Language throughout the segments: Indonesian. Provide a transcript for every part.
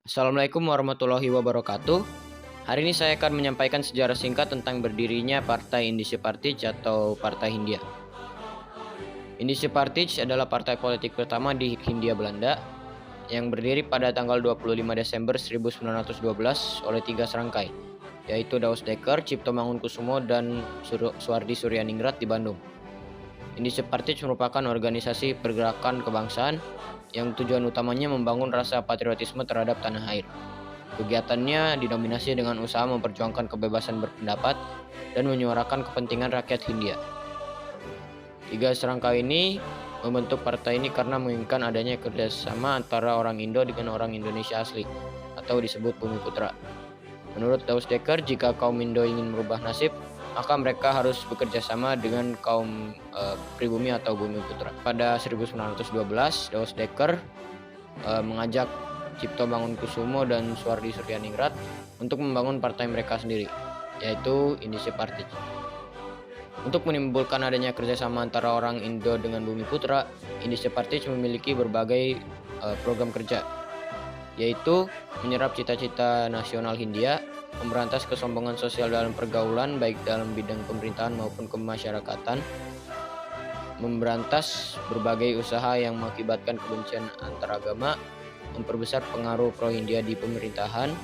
Assalamualaikum warahmatullahi wabarakatuh. Hari ini saya akan menyampaikan sejarah singkat tentang berdirinya Partai Indische Partij atau Partai Hindia. Indische Partij adalah partai politik pertama di Hindia Belanda yang berdiri pada tanggal 25 Desember 1912 oleh tiga serangkai, yaitu Daus Dekker, Cipto Mangunkusumo, dan Suardi Suryaningrat di Bandung. Indische Partij merupakan organisasi pergerakan kebangsaan yang tujuan utamanya membangun rasa patriotisme terhadap tanah air. Kegiatannya didominasi dengan usaha memperjuangkan kebebasan berpendapat dan menyuarakan kepentingan rakyat Hindia. Tiga serangkai ini membentuk partai ini karena menginginkan adanya kerjasama antara orang Indo dengan orang Indonesia asli, atau disebut Bumi Putra. Menurut Daus Dekker, jika kaum Indo ingin merubah nasib, maka mereka harus bekerja sama dengan kaum pribumi atau Bumi Putra. Pada 1912, Daus Dekker mengajak Cipto Mangunkusumo dan Suardi Suryaningrat untuk membangun partai mereka sendiri, yaitu Indische Partij. Untuk menimbulkan adanya kerjasama antara orang Indo dengan Bumi Putra, Indische Partij memiliki berbagai program kerja, yaitu menyerap cita-cita nasional Hindia, memberantas kesombongan sosial dalam pergaulan baik dalam bidang pemerintahan maupun kemasyarakatan, memberantas berbagai usaha yang mengakibatkan kebencian antaragama, memperbesar pengaruh pro-Hindia di pemerintahan,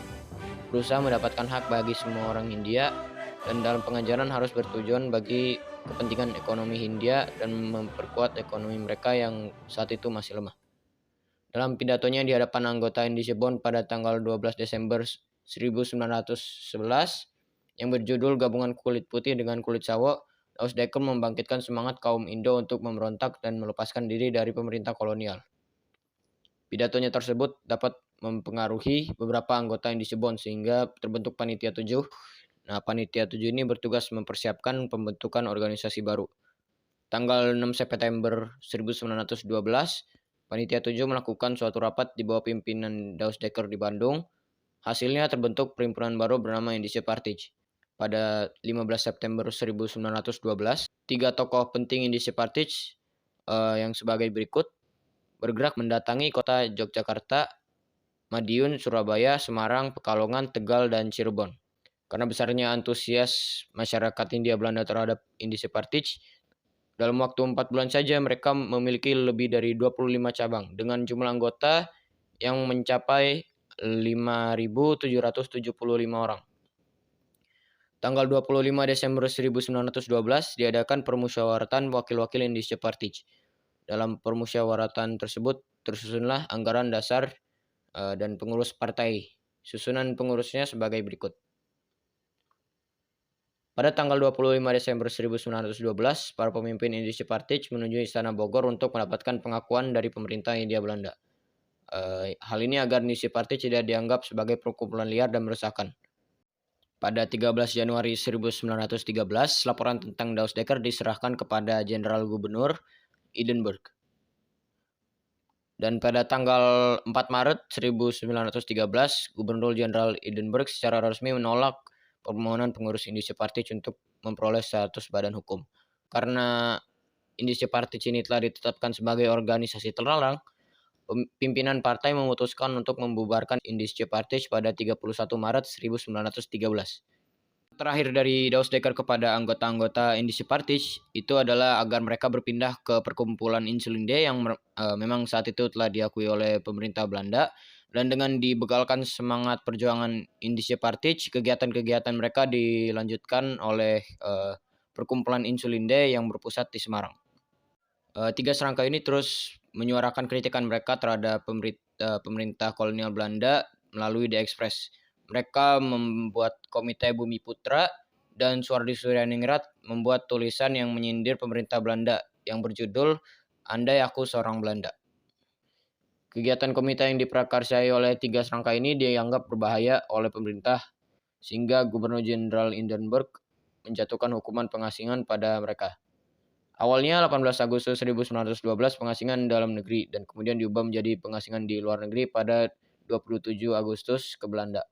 berusaha mendapatkan hak bagi semua orang Hindia, dan dalam pengajaran harus bertujuan bagi kepentingan ekonomi Hindia dan memperkuat ekonomi mereka yang saat itu masih lemah. Dalam pidatonya di hadapan anggota Indische Bond pada tanggal 12 Desember 1911 yang berjudul Gabungan Kulit Putih dengan Kulit Sawo, Daus Dekker membangkitkan semangat kaum Indo untuk memberontak dan melepaskan diri dari pemerintah kolonial. Pidatonya tersebut dapat mempengaruhi beberapa anggota Indische Bond sehingga terbentuk Panitia 7. Nah, Panitia 7 ini bertugas mempersiapkan pembentukan organisasi baru. Tanggal 6 September 1912, Panitia 7 melakukan suatu rapat di bawah pimpinan Daus Dekker di Bandung. Hasilnya terbentuk perhimpunan baru bernama Indische Partij. Pada 15 September 1912, tiga tokoh penting Indische Partij yang sebagai berikut bergerak mendatangi kota Yogyakarta, Madiun, Surabaya, Semarang, Pekalongan, Tegal, dan Cirebon. Karena besarnya antusias masyarakat Hindia Belanda terhadap Indische Partij, dalam waktu 4 bulan saja mereka memiliki lebih dari 25 cabang dengan jumlah anggota yang mencapai 5.775 orang. Tanggal 25 Desember 1912 diadakan permusyawaratan wakil-wakil Indische Partij. Dalam permusyawaratan tersebut tersusunlah anggaran dasar dan pengurus partai. Susunan pengurusnya sebagai berikut. Pada tanggal 25 Desember 1912, para pemimpin Indische Partij menuju Istana Bogor untuk mendapatkan pengakuan dari pemerintah Hindia Belanda. Hal ini agar Indische Partij tidak dianggap sebagai perkumpulan liar dan meresahkan. Pada 13 Januari 1913, laporan tentang Daus Dekker diserahkan kepada Jenderal Gubernur Edinburgh. Dan pada tanggal 4 Maret 1913, Gubernur Jenderal Edinburgh secara resmi menolak permohonan pengurus Indische Partij untuk memperoleh status badan hukum. Karena Indische Partij ini telah ditetapkan sebagai organisasi terlarang, pimpinan partai memutuskan untuk membubarkan Indische Partij pada 31 Maret 1913. Terakhir dari Daus Dekker kepada anggota-anggota Indische Partij itu adalah agar mereka berpindah ke perkumpulan Insulinde yang memang saat itu telah diakui oleh pemerintah Belanda, dan dengan dibekalkan semangat perjuangan Indische Partij, kegiatan-kegiatan mereka dilanjutkan oleh perkumpulan Insulinde yang berpusat di Semarang. Tiga serangkai ini terus menyuarakan kritikan mereka terhadap pemerintah kolonial Belanda melalui The Express. Mereka membuat Komite Bumi Putra, dan Suardi Suryaningrat membuat tulisan yang menyindir pemerintah Belanda yang berjudul Andai Aku Seorang Belanda. Kegiatan komite yang diprakarsai oleh tiga serangkai ini dianggap berbahaya oleh pemerintah, sehingga Gubernur Jenderal Edinburgh menjatuhkan hukuman pengasingan pada mereka. Awalnya 18 Agustus 1912 pengasingan dalam negeri, dan kemudian diubah menjadi pengasingan di luar negeri pada 27 Agustus ke Belanda.